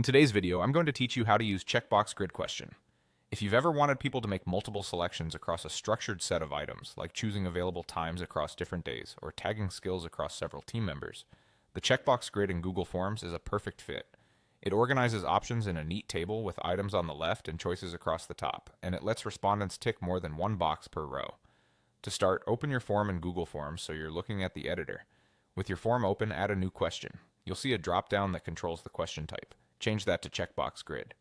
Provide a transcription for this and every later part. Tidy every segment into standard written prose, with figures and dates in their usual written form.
In today's video, I'm going to teach you how to use Checkbox Grid Question. If you've ever wanted people to make multiple selections across a structured set of items, like choosing available times across different days or tagging skills across several team members, the Checkbox Grid in Google Forms is a perfect fit. It organizes options in a neat table with items on the left and choices across the top, and it lets respondents tick more than one box per row. To start, open your form in Google Forms so you're looking at the editor. With your form open, add a new question. You'll see a drop-down that controls the question type. Change that to Checkbox Grid.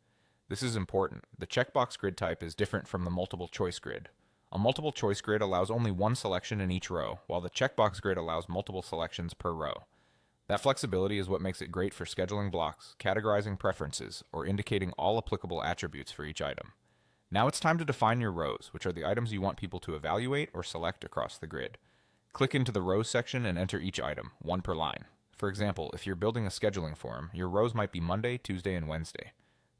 This is important. The Checkbox Grid type is different from the multiple choice grid. A multiple choice grid allows only one selection in each row, while the Checkbox Grid allows multiple selections per row. That flexibility is what makes it great for scheduling blocks, categorizing preferences, or indicating all applicable attributes for each item. Now it's time to define your rows, which are the items you want people to evaluate or select across the grid. Click into the Rows section and enter each item, one per line. For example, if you're building a scheduling form, your rows might be Monday, Tuesday, and Wednesday.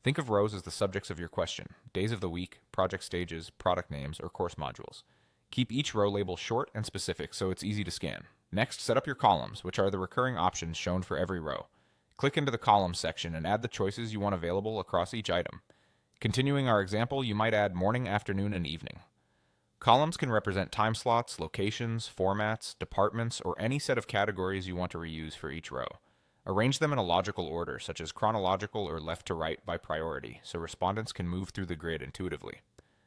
Think of rows as the subjects of your question: days of the week, project stages, product names, or course modules. Keep each row label short and specific so it's easy to scan. Next, set up your columns, which are the recurring options shown for every row. Click into the Columns section and add the choices you want available across each item. Continuing our example, you might add morning, afternoon, and evening. Columns can represent time slots, locations, formats, departments, or any set of categories you want to reuse for each row. Arrange them in a logical order, such as chronological or left to right by priority, so respondents can move through the grid intuitively.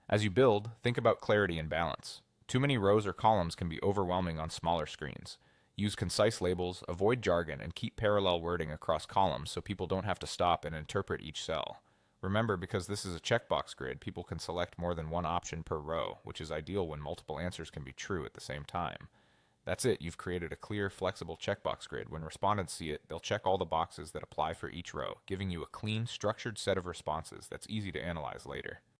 As you build, think about clarity and balance. Too many rows or columns can be overwhelming on smaller screens. Use concise labels, avoid jargon, and keep parallel wording across columns so people don't have to stop and interpret each cell. Remember, because this is a checkbox grid, people can select more than one option per row, which is ideal when multiple answers can be true at the same time. That's it, you've created a clear, flexible checkbox grid. When respondents see it, they'll check all the boxes that apply for each row, giving you a clean, structured set of responses that's easy to analyze later.